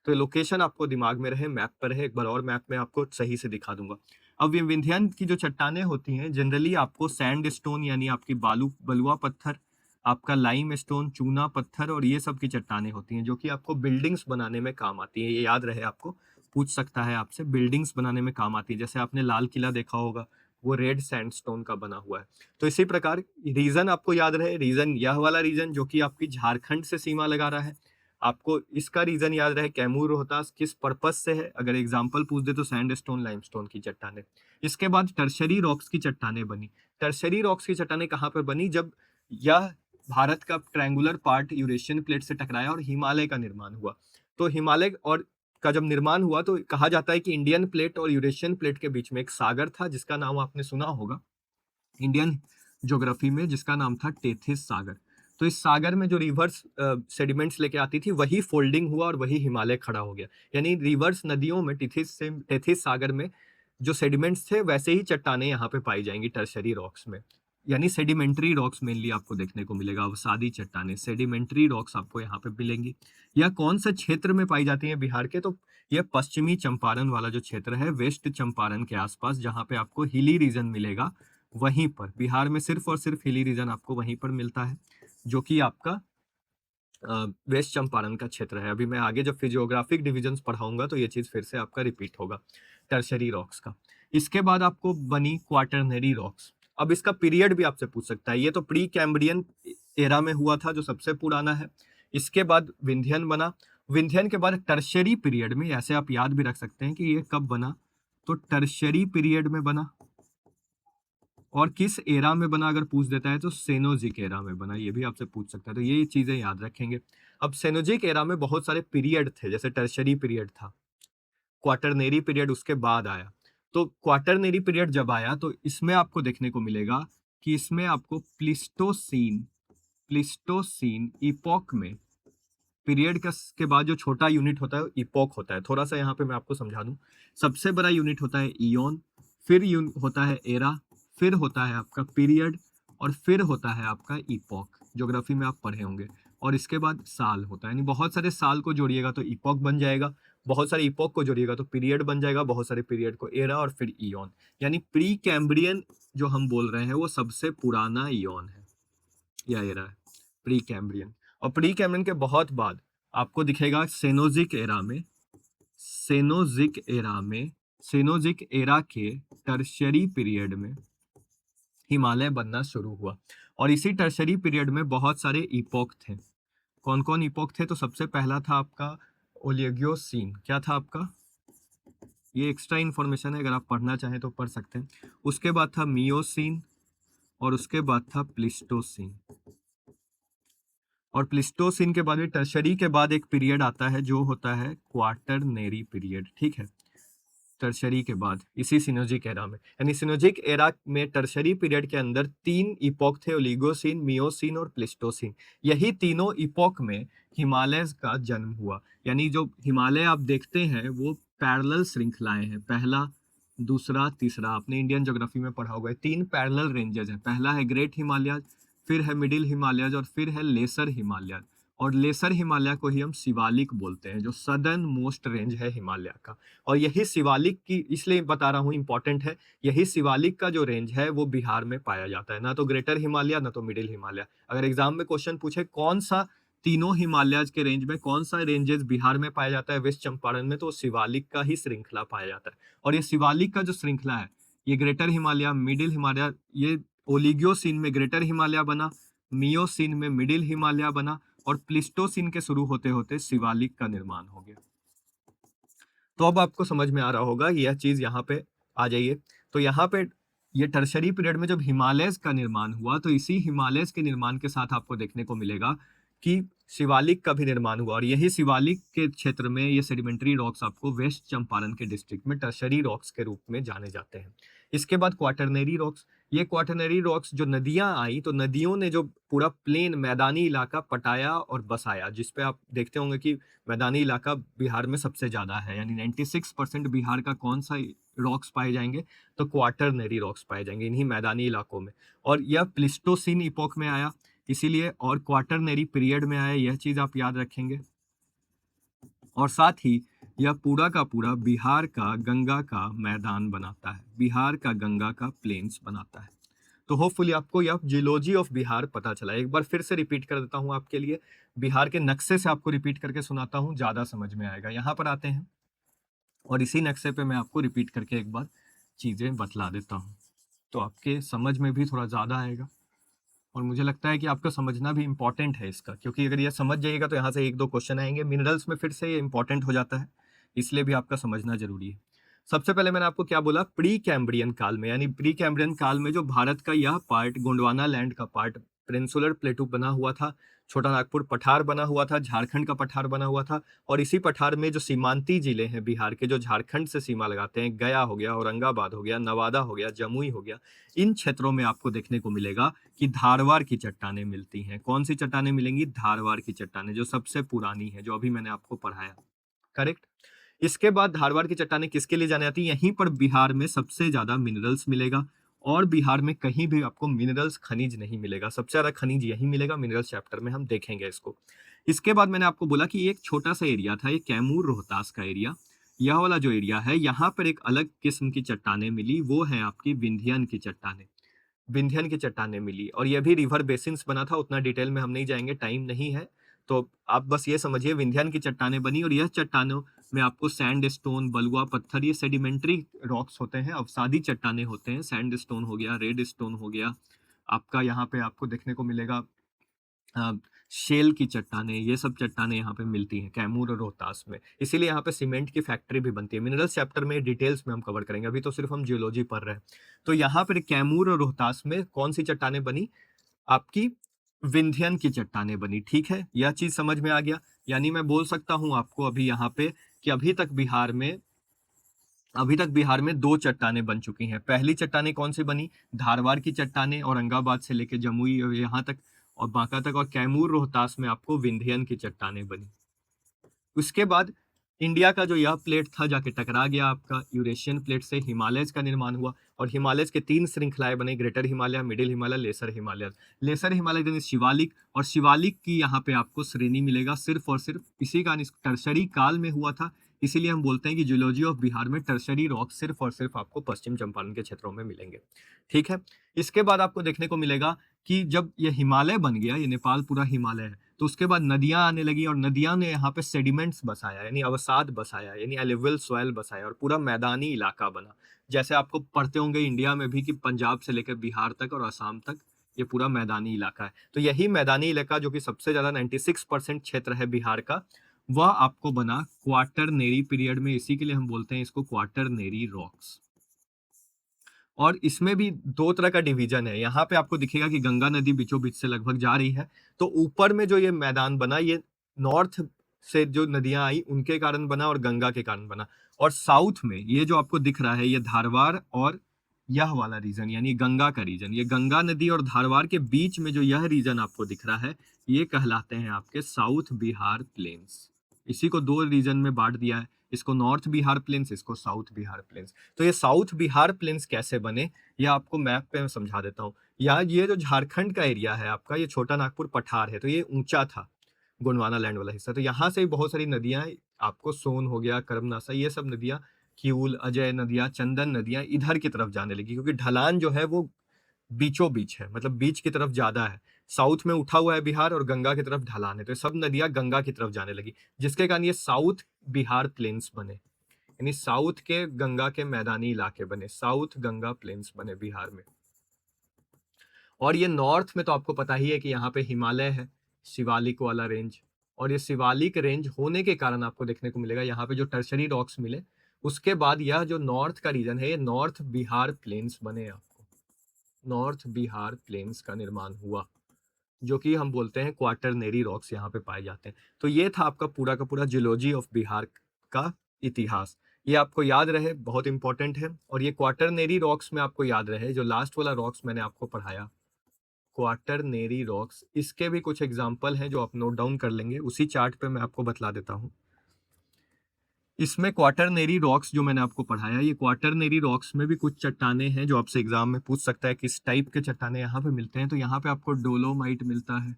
तो लोकेशन आपको दिमाग में रहे, मैप पर रहे। एक बार और मैप में आपको सही से दिखा दूंगा। अब विंध्यान की जो चट्टानें होती हैं, जनरली आपको सैंड स्टोन यानी आपकी बलुआ पत्थर, आपका लाइम स्टोन, चूना पत्थर और ये सब की चट्टानें होती हैं, जो कि आपको बिल्डिंग्स बनाने में काम आती है। ये याद रहे आपको, पूछ सकता है आपसे, बिल्डिंग्स बनाने में काम आती है। जैसे आपने लाल किला देखा होगा, वो रेड सैंडस्टोन का बना हुआ है। तो इसी प्रकार रीजन आपको याद रहे, रीजन यह वाला रीजन जो कि आपकी झारखंड से सीमा लगा रहा है, आपको इसका रीजन याद रहे कैमूर रोहतास किस पर्पस से है। अगर एग्जांपल पूछ दे तो सैंडस्टोन, लाइमस्टोन की चट्टानें। इसके बाद टर्शरी रॉक्स की चट्टानें बनी। टर्शरी रॉक्स की चट्टानें कहाँ पर बनी? जब यह भारत का ट्रायंगुलर पार्ट यूरेशियन प्लेट से टकराया और हिमालय का निर्माण हुआ। तो हिमालय और का जब निर्माण हुआ तो कहा जाता है कि इंडियन प्लेट और यूरेशियन प्लेट के बीच में एक सागर था, जिसका नाम आपने सुना होगा इंडियन ज्योग्राफी में, जिसका नाम था टेथिस सागर। तो इस सागर में जो रिवर्स सेडिमेंट्स लेके आती थी, वही फोल्डिंग हुआ और वही हिमालय खड़ा हो गया। यानी रिवर्स नदियों में टेथिस सागर में जो सेडिमेंट्स थे, वैसे ही चट्टानें यहाँ पे पाई जाएंगी टर्शरी रॉक्स में। यानी सेडिमेंट्री रॉक्स मेनली आपको देखने को मिलेगा, अवसादी चट्टानें, सेडिमेंट्री रॉक्स आपको यहाँ पे मिलेंगी। यह कौन सा क्षेत्र में पाई जाती है बिहार के? तो यह पश्चिमी चंपारण वाला जो क्षेत्र है, वेस्ट चंपारण के आसपास, जहाँ पे आपको हिली रीजन मिलेगा, वहीं पर बिहार में सिर्फ और सिर्फ हिली रीजन आपको वहीं पर मिलता है, जो कि आपका वेस्ट चंपारण का क्षेत्र है। अभी मैं आगे जब फिजियोग्राफिक डिविजन्स पढ़ाऊंगा तो ये चीज फिर से आपका रिपीट होगा टर्शरी रॉक्स का। इसके बाद आपको बनी क्वाटरनरी रॉक्स। अब इसका पीरियड भी आपसे पूछ सकता है। ये तो प्री कैम्ब्रियन एरा में हुआ था, जो सबसे पुराना है। इसके बाद विंध्यन बना। विंध्यन के बाद टर्शरी पीरियड में, ऐसे आप याद भी रख सकते हैं कि ये कब बना, तो टर्शरी पीरियड में बना। और किस एरा में बना अगर पूछ देता है तो सेनोजिक एरा में बना, ये भी आपसे पूछ सकता है। तो ये चीजें याद रखेंगे। अब सेनोजिक एरा में बहुत सारे पीरियड थे, जैसे टर्शरी पीरियड था, क्वाटरनरी पीरियड उसके बाद आया। तो क्वाटरनरी पीरियड जब आया तो इसमें आपको देखने को मिलेगा कि इसमें आपको प्लिस्टोसीन प्लिस्टोसीन इपोक में पीरियड के बाद जो छोटा यूनिट होता है इपोक होता है। थोड़ा सा यहाँ पे मैं आपको समझा दूं। सबसे बड़ा यूनिट होता है इयोन, फिर होता है एरा, फिर होता है आपका पीरियड, और फिर होता है आपका इपोक। ज्योग्राफी में आप पढ़े होंगे। और इसके बाद साल होता है, यानी बहुत सारे साल को जोड़िएगा तो इपोक बन जाएगा, बहुत सारे इपोक को जोड़िएगा तो पीरियड बन जाएगा, बहुत सारे पीरियड को एरा, और फिर इयोन। यानी प्री कैम्ब्रियन जो हम बोल रहे हैं वो सबसे पुराना इयोन है या एरा है, प्री कैम्ब्रियन। और प्री कैम्ब्रियन के बहुत बाद आपको दिखेगा सेनोजिक एरा में, सेनोजिक एरा के टर्शरी पीरियड में हिमालय बनना शुरू हुआ। और इसी टर्शरी पीरियड में बहुत सारे इपोक थे। कौन कौन इपोक थे? तो सबसे पहला था आपका ओलिगोसीन। क्या था आपका? ये एक्स्ट्रा इन्फॉर्मेशन है, अगर आप पढ़ना चाहें तो पढ़ सकते हैं। उसके बाद था मियोसीन, और उसके बाद था प्लिस्टोसीन। और प्लिस्टोसिन के बाद में टर्शरी के बाद एक पीरियड आता है जो होता है क्वाटरनेरी पीरियड, ठीक है। टर्शरी के बाद इसी सिनोजिक एरा में, यानी सिनोजिक एरा में टर्शरी पीरियड के अंदर 3 इपोक थे, ओलिगोसिन, मियोसिन और प्लिस्टोसिन। यही तीनों इपोक में हिमालयस का जन्म हुआ। यानी जो हिमालय आप देखते हैं वो पैरेलल श्रृंखलाएं हैं, पहला, दूसरा, तीसरा, आपने इंडियन ज्योग्राफी में पढ़ा होगा। 3 पैरेलल रेंजेस हैं, पहला है ग्रेट हिमालय, फिर है मिडिल हिमालयज और फिर है लेसर हिमालय। और लेसर हिमालय को ही हम शिवालिक बोलते हैं, जो सदर्न मोस्ट रेंज है हिमालय का। और यही शिवालिक की, इसलिए बता रहा हूँ इंपॉर्टेंट है, यही शिवालिक का जो रेंज है वो बिहार में पाया जाता है, ना तो ग्रेटर हिमालय ना तो मिडिल हिमालय। अगर एग्जाम में क्वेश्चन पूछे कौन सा तीनों हिमालयज के रेंज में कौन सा रेंजेस बिहार में पाया जाता है वेस्ट चंपारण में, तो शिवालिक का ही श्रृंखला पाया जाता है। और ये शिवालिक का जो श्रृंखला है, ये ग्रेटर हिमालय, मिडिल हिमालय, ये ओलिगियोसिन में ग्रेटर हिमालय बना, मियोसिन में मिडिल हिमालय बना और प्लिस्टोसिन के शुरू होते होते शिवालिक का निर्माण हो गया। तो अब आपको समझ में आ रहा होगा यह चीज यहाँ पे आ जाइए। तो यहाँ पे ये टर्शरी पीरियड में जब हिमालयस का निर्माण हुआ, तो इसी हिमालयस के निर्माण के साथ आपको देखने को मिलेगा कि शिवालिक का भी निर्माण हुआ। और यही शिवालिक के क्षेत्र में ये सेडिमेंट्री रॉक्स आपको वेस्ट चंपारण के डिस्ट्रिक्ट में टर्शरी रॉक्स के रूप में जाने जाते हैं। इसके बाद क्वाटरनरी रॉक्स। ये क्वाटरनरी रॉक्स, जो नदियां आई तो नदियों ने जो पूरा प्लेन मैदानी इलाका पटाया और बसाया, जिसपे आप देखते होंगे कि मैदानी इलाका बिहार में सबसे ज्यादा है, यानी 96% बिहार का कौन सा रॉक्स पाए जाएंगे, तो क्वाटरनरी रॉक्स पाए जाएंगे इन्हीं मैदानी इलाकों में। और यह प्लिस्टोसिन इपोक में आया इसीलिए, और क्वाटरनरी पीरियड में आया, यह चीज आप याद रखेंगे। और साथ ही यह पूरा का पूरा बिहार का गंगा का मैदान बनाता है, बिहार का गंगा का प्लेन्स बनाता है। तो होपफुली आपको यह जियोलॉजी ऑफ बिहार पता चला। एक बार फिर से रिपीट कर देता हूं आपके लिए, बिहार के नक्शे से आपको रिपीट करके सुनाता हूं, ज्यादा समझ में आएगा। यहाँ पर आते हैं और इसी नक्शे पे मैं आपको रिपीट करके एक बार चीजें बतला देता हूँ, तो आपके समझ में भी थोड़ा ज्यादा आएगा। और मुझे लगता है कि आपको समझना भी इंपॉर्टेंट है इसका, क्योंकि अगर ये समझ जाइएगा तो यहाँ से 1-2 क्वेश्चन आएंगे। मिनरल्स में फिर से ये इंपॉर्टेंट हो जाता है, इसलिए भी आपका समझना जरूरी है। सबसे पहले मैंने आपको क्या बोला, प्री कैम्ब्रियन काल में, यानी प्री कैम्ब्रियन काल में जो भारत का यह पार्ट, गोंडवाना लैंड का पार्ट, पेनिनसुलर प्लेटू बना हुआ था, छोटा नागपुर पठार बना हुआ था, झारखंड का पठार बना हुआ था। और इसी पठार में जो सीमांती जिले हैं बिहार के, जो झारखंड से सीमा लगाते हैं, गया हो गया, औरंगाबाद हो गया, नवादा हो गया, जमुई हो गया, इन क्षेत्रों में आपको देखने को मिलेगा कि धारवाड़ की चट्टानें मिलती हैं। कौन सी चट्टानें मिलेंगी? धारवाड़ की चट्टानें, जो सबसे पुरानी है, जो अभी मैंने आपको पढ़ाया। करेक्ट। इसके बाद धारवाड़ की चट्टानें किसके लिए जानी जाती है? यहीं पर बिहार में सबसे ज्यादा मिनरल्स मिलेगा, और बिहार में कहीं भी आपको मिनरल्स खनिज नहीं मिलेगा, सबसे ज्यादा खनिज यही मिलेगा। मिनरल्स चैप्टर में हम देखेंगे इसको। इसके बाद मैंने आपको बोला कि एक छोटा सा एरिया था, ये कैमूर रोहतास का एरिया। यह वाला जो एरिया है, यहाँ पर एक अलग किस्म की चट्टानें मिली, वो है आपकी विंध्यन की चट्टानें। विंध्यन की चट्टानें मिली, और यह भी रिवर बेसिन्स बना था, उतना डिटेल में हम नहीं जाएंगे, टाइम नहीं है। तो आप बस ये समझिए विंध्यन की चट्टानें बनी, और यह चट्टानों में आपको सैंड स्टोन, बलुआ पत्थर, ये सेडिमेंट्री रॉक्स होते हैं, अवसादी चट्टानें होते हैं। सैंड स्टोन हो गया, रेड स्टोन हो गया, आपका यहाँ पे आपको देखने को मिलेगा शेल की चट्टानें, ये सब चट्टानें यहाँ पे मिलती हैं कैमूर और रोहतास में। इसीलिए यहाँ पे सीमेंट की फैक्ट्री भी बनती है। मिनरल्स चैप्टर में डिटेल्स में हम कवर करेंगे, अभी तो सिर्फ हम जियोलॉजी पढ़ रहे हैं। तो यहाँ पर कैमूर और रोहतास में कौन सी चट्टानें बनी? आपकी विंध्यन की चट्टानें बनी। ठीक है, यह चीज समझ में आ गया। यानी मैं बोल सकता हूं आपको अभी यहाँ पे कि अभी तक बिहार में 2 चट्टानें बन चुकी हैं। पहली चट्टानें कौन सी बनी? धारवाड़ की चट्टानें, औरंगाबाद से लेके जमुई और यहाँ तक और बांका तक, और कैमूर रोहतास में आपको विंध्यन की चट्टानें बनी। उसके बाद इंडिया का जो यह प्लेट था जाके टकरा गया आपका यूरेशियन प्लेट से, हिमालयस का निर्माण हुआ, और हिमालयस के 3 श्रृंखलाएं बनी, greater Himalaya, middle Himalaya, lesser Himalaya. Lesser Himalaya यानी शिवालिक, और शिवालिक की यहाँ पे आपको श्रेणी मिलेगा सिर्फ और सिर्फ इसी का टर्शरी काल में हुआ था। इसीलिए हम बोलते हैं कि जियोलॉजी ऑफ बिहार में टर्शरी रॉक सिर्फ और सिर्फ आपको पश्चिम चंपारण के क्षेत्रों में मिलेंगे। ठीक है। इसके बाद आपको देखने को मिलेगा कि जब ये हिमालय बन गया, ये नेपाल पूरा हिमालय है, तो उसके बाद नदियां आने लगी, और नदियां ने यहाँ पे सेडिमेंट्स बसाया, यानी अवसाद बसाया, यानी एलिवल सॉइल बसाया, और पूरा मैदानी इलाका बना। जैसे आपको पढ़ते होंगे इंडिया में भी कि पंजाब से लेकर बिहार तक और असम तक ये पूरा मैदानी इलाका है। तो यही मैदानी इलाका, जो कि सबसे ज्यादा 96% क्षेत्र है बिहार का, वह आपको बना क्वाटरनेरी पीरियड में। इसी के लिए हम बोलते हैं इसको क्वाटरनेरी रॉक्स। और इसमें भी दो तरह का डिवीजन है। यहाँ पे आपको दिखेगा कि गंगा नदी बीचों बीच से लगभग जा रही है, तो ऊपर में जो ये मैदान बना, ये नॉर्थ से जो नदियां आई उनके कारण बना और गंगा के कारण बना। और साउथ में ये जो आपको दिख रहा है, ये धारवाड़ और यह वाला रीजन यानी गंगा का रीजन, ये गंगा नदी और धारवाड़ के बीच में जो यह रीजन आपको दिख रहा है, ये कहलाते हैं आपके साउथ बिहार प्लेन्स। इसी को दो रीजन में बांट दिया है, इसको नॉर्थ बिहार प्लेन्स, इसको साउथ बिहार प्लेन्स। तो ये साउथ बिहार प्लेन्स कैसे बने, ये आपको मैप पे मैं समझा देता हूँ। यहाँ ये जो झारखंड का एरिया है आपका, ये छोटा नागपुर पठार है, तो ये ऊंचा था गोंडवाना लैंड वाला हिस्सा। तो यहाँ से भी बहुत सारी नदियां, आपको सोन हो गया, कर्मनासा, ये सब नदियां, किऊल, अजय नदियां, चंदन नदियां इधर की तरफ जाने लगी, क्योंकि ढलान जो है वो बीचों बीच है, मतलब बीच की तरफ ज्यादा है। साउथ में उठा हुआ है बिहार और गंगा की तरफ ढलान है, तो ये सब नदियां गंगा की तरफ जाने लगी, जिसके कारण ये साउथ बिहार प्लेन्स बने, यानी साउथ के गंगा के मैदानी इलाके बने, साउथ गंगा प्लेन्स बने बिहार में। और ये नॉर्थ में तो आपको पता ही है कि यहाँ पे हिमालय है, शिवालिक वाला रेंज, और ये शिवालिक रेंज होने के कारण आपको देखने को मिलेगा यहाँ पे जो टर्शरी रॉक्स मिले, उसके बाद यह जो नॉर्थ का रीजन है, ये नॉर्थ बिहार प्लेन्स बने, आपको नॉर्थ बिहार प्लेन्स का निर्माण हुआ, जो कि हम बोलते हैं क्वाटरनेरी रॉक्स यहाँ पे पाए जाते हैं। तो ये था आपका पूरा का पूरा जियोलॉजी ऑफ बिहार का इतिहास। ये आपको याद रहे, बहुत इंपॉर्टेंट है। और ये क्वाटरनेरी रॉक्स में आपको याद रहे, जो लास्ट वाला रॉक्स मैंने आपको पढ़ाया, क्वाटरनेरी रॉक्स, इसके भी कुछ एग्जाम्पल हैं जो आप नोट डाउन कर लेंगे, उसी चार्ट पे मैं आपको बतला देता हूँ। इसमें क्वाटरनेरी रॉक्स जो मैंने आपको पढ़ाया, ये क्वाटरनेरी रॉक्स में भी कुछ चट्टाने हैं जो आपसे एग्जाम में पूछ सकता है किस टाइप के चट्टाने यहाँ पे मिलते हैं। तो यहाँ पे आपको डोलोमाइट मिलता है,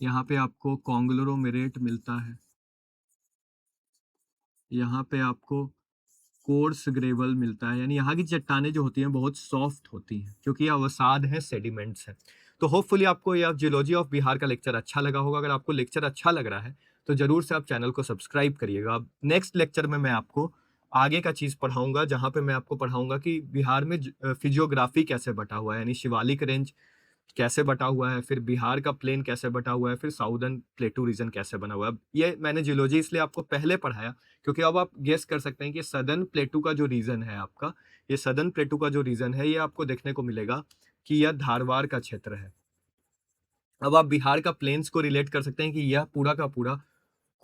यहाँ पे आपको कॉन्ग्लोमेरेट मिलता है, यहाँ पे आपको कोर्स ग्रेवल मिलता है। यानी यहाँ की चट्टानें जो होती हैं बहुत सॉफ्ट होती हैं, क्योंकि ये अवसाद है, सेडिमेंट्स हैं। तो होपफुली आपको यह जियोलॉजी ऑफ बिहार का लेक्चर अच्छा लगा होगा। अगर आपको लेक्चर अच्छा लग रहा है तो जरूर से आप चैनल को सब्सक्राइब करिएगा। अब नेक्स्ट लेक्चर में मैं आपको आगे का चीज पढ़ाऊंगा, जहां पे मैं आपको पढ़ाऊंगा कि बिहार में फिजियोग्राफी कैसे बटा हुआ है, यानी शिवालिक रेंज कैसे बटा हुआ है, फिर बिहार का प्लेन कैसे बटा हुआ है, फिर साउदर्न प्लेटू रीजन कैसे बना हुआ है। अब ये मैंने जियोलॉजी इसलिए आपको पहले पढ़ाया क्योंकि अब आप गेस कर सकते हैं कि सदर्न प्लेटू का जो रीजन है आपका, ये सदर्न प्लेटू का जो रीजन है, ये आपको देखने को मिलेगा कि यह धारवाड़ का क्षेत्र है। अब आप बिहार का प्लेन्स को रिलेट कर सकते हैं कि यह पूरा का पूरा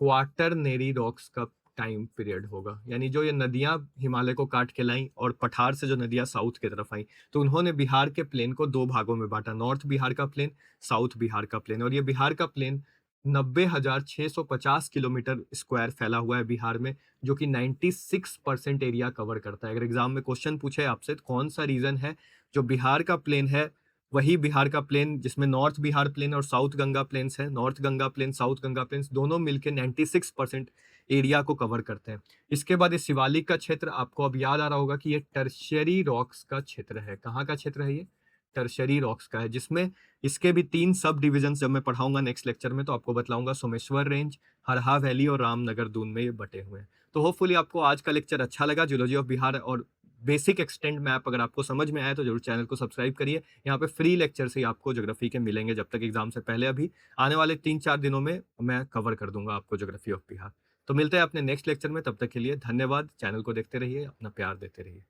क्वाटरनेरी रॉक्स का टाइम पीरियड होगा, यानी जो ये नदियां हिमालय को काट के लाई और पठार से जो नदियां साउथ की तरफ आई, तो उन्होंने बिहार के प्लेन को दो भागों में बांटा, नॉर्थ बिहार का प्लेन, साउथ बिहार का प्लेन। और ये बिहार का प्लेन 90,650 किलोमीटर स्क्वायर फैला हुआ है बिहार में, जो कि 96% एरिया कवर करता है। अगर एग्जाम में क्वेश्चन पूछे आपसे तो कौन सा रीजन है जो बिहार का प्लेन है, वही बिहार का प्लेन जिसमें नॉर्थ बिहार प्लेन और साउथ गंगा प्लेन्स है, north Ganga plain, south Ganga plains दोनों मिलकर 96% एरिया को कवर करते हैं। इसके बाद ये शिवालिक का क्षेत्र, आपको अब याद आ रहा होगा कि ये टर्शियरी रॉक्स का क्षेत्र है। कहाँ का क्षेत्र है ये? टर्शियरी रॉक्स का है, जिसमें इसके भी 3 सब डिविजन जब मैं पढ़ाऊंगा नेक्स्ट लेक्चर में तो आपको बतलाऊंगा, सोमेश्वर रेंज, हरहा वैली और रामनगर दून में ये बटे हुए हैं। तो होपफुली आपको आज का लेक्चर अच्छा लगा, जियोलॉजी ऑफ बिहार और बेसिक एक्सटेंड मैप अगर आपको समझ में आया तो जरूर चैनल को सब्सक्राइब करिए। यहाँ पे फ्री लेक्चर से आपको ज्योग्राफी के मिलेंगे जब तक एग्जाम से पहले। अभी आने वाले 3-4 दिनों में मैं कवर कर दूंगा आपको ज्योग्राफी ऑफ बिहार। तो मिलते हैं अपने नेक्स्ट लेक्चर में, तब तक के लिए धन्यवाद। चैनल को देखते रहिए, अपना प्यार देते रहिए।